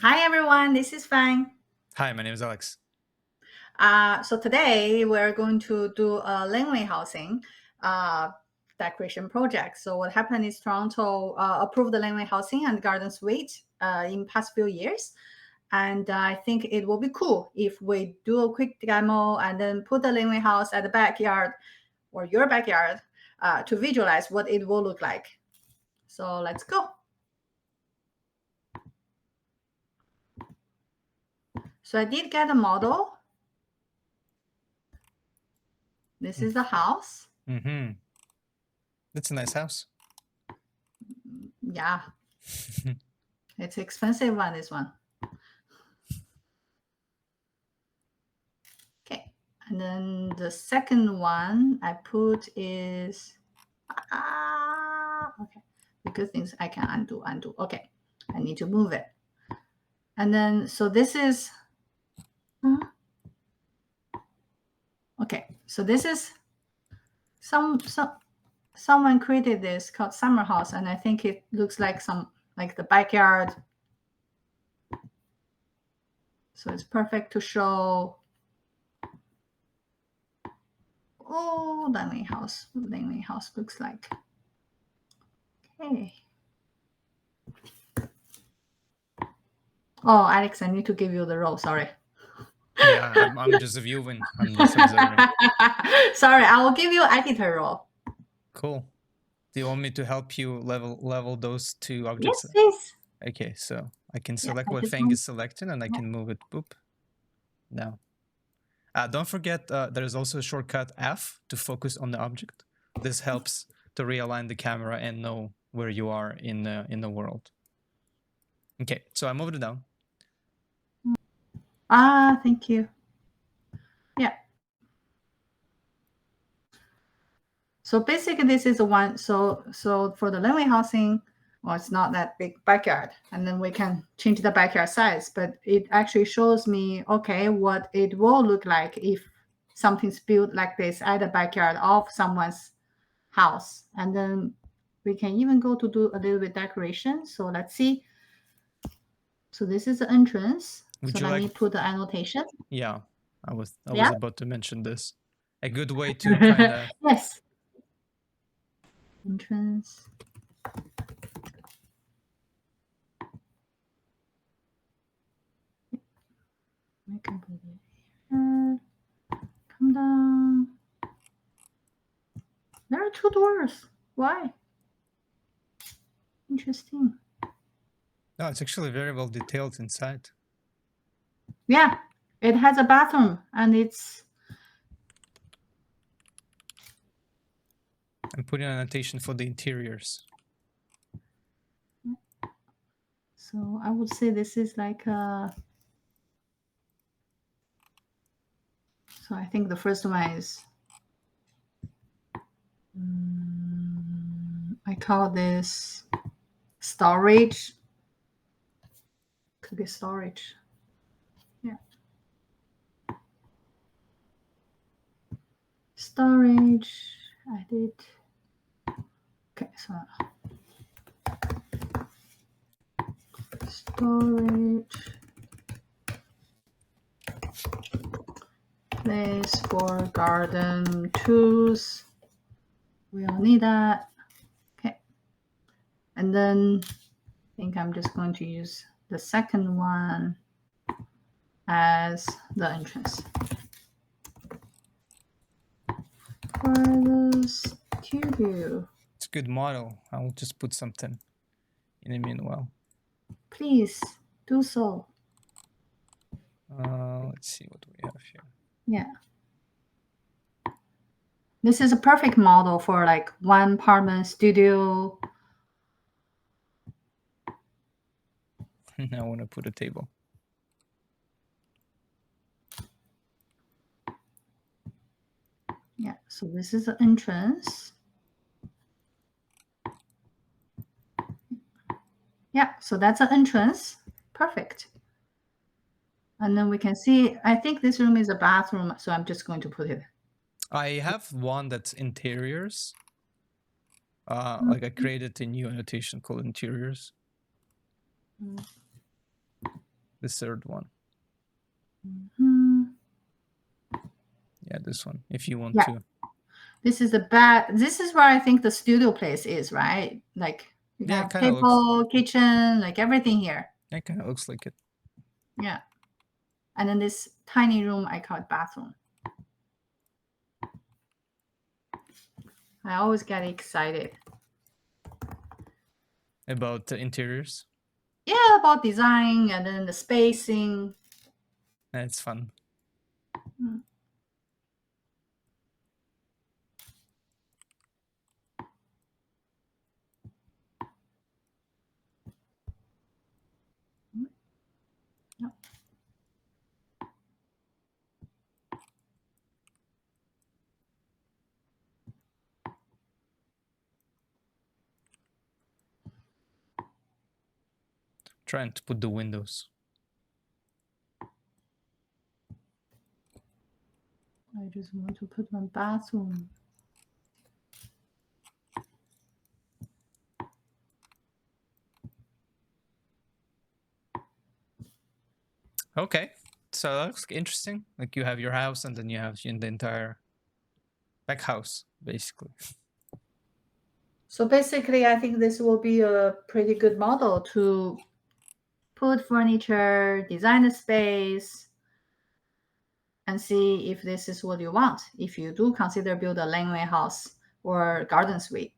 Hi everyone, this is Fang. Hi, my name is Alex. So today we're going to do a laneway housing decoration project. So what happened is Toronto approved the laneway housing and garden suite in past few years. And I think it will be cool if we do a quick demo and then put the laneway house at the backyard or your backyard to visualize what it will look like. So let's go. So I did get a model. This is the house. Mm-hmm. That's a nice house. Yeah. It's expensive one, this one. Okay. And then the second one I put is, okay. The good things I can undo. Okay. I need to move it. And then, so this is, okay. So this is someone created this called Summer House. And I think it looks like like the backyard. So it's perfect to show. Oh, laneway house. Laneway house looks like. Okay. Oh, Alex, I need to give you the role. Sorry. Yeah, I'm just viewing. I'm just observing. Sorry, I will give you editor role. Cool. Do you want me to help you level those two objects? Yes, please. Okay, so I can select I what just Fang want- is selected, and I can move it. Boop. Now. Don't forget, there's also a shortcut F to focus on the object. This helps to realign the camera and know where you are in the world. Okay, so I moved it down. Thank you. Yeah. So basically, this is the one. So for the laneway housing, well, it's not that big backyard, and then we can change the backyard size. But it actually shows me, okay, what it will look like if something's built like this at the backyard of someone's house. And then we can even go to do a little bit decoration. So let's see. So this is the entrance. Would So you let me like? put the annotation. Yeah, I was Yeah. about to mention this. A good way to kind of Yes. Entrance. I can put it here. Come down. There are two doors. Why? Interesting. No, it's actually very well detailed inside. Yeah, it has a bathroom and it's. I'm putting an annotation for the interiors. So I would say this is like a. So I think the first one is. I call this storage. Could be storage. Yeah. Storage. I did. Okay, so storage. Place for garden tools. We all need that. Okay. And then I think I'm just going to use the second one as the entrance. For the studio. It's a good model. I'll just put something in the meanwhile. Please do so. Let's see what we have here. Yeah. This is a perfect model for like one apartment studio. Now I want to put a table. Yeah, so this is the entrance. Yeah, so that's an entrance. Perfect. And then we can see, I think this room is a bathroom, so I'm just going to put it. I have one that's interiors. Like I created a new annotation called interiors. the third one. Hmm. Yeah, this one. If you want Yeah. to. This is the bad. This is where I think the studio place is, right? Like you can Yeah, it have kind of looks. table, kitchen, like everything here. It kind of looks like it. Yeah. And then this tiny room I call it bathroom. I always get excited. About the interiors. Yeah, about design and then the spacing. It's fun. Mm. Yeah. Trying to put the windows. I just want to put one bathroom. Okay, so that looks interesting. Like you have your house, and then you have the entire back house, basically. So basically, I think this will be a pretty good model to put furniture, design a space, and see if this is what you want. If you do consider build a laneway house or garden suite.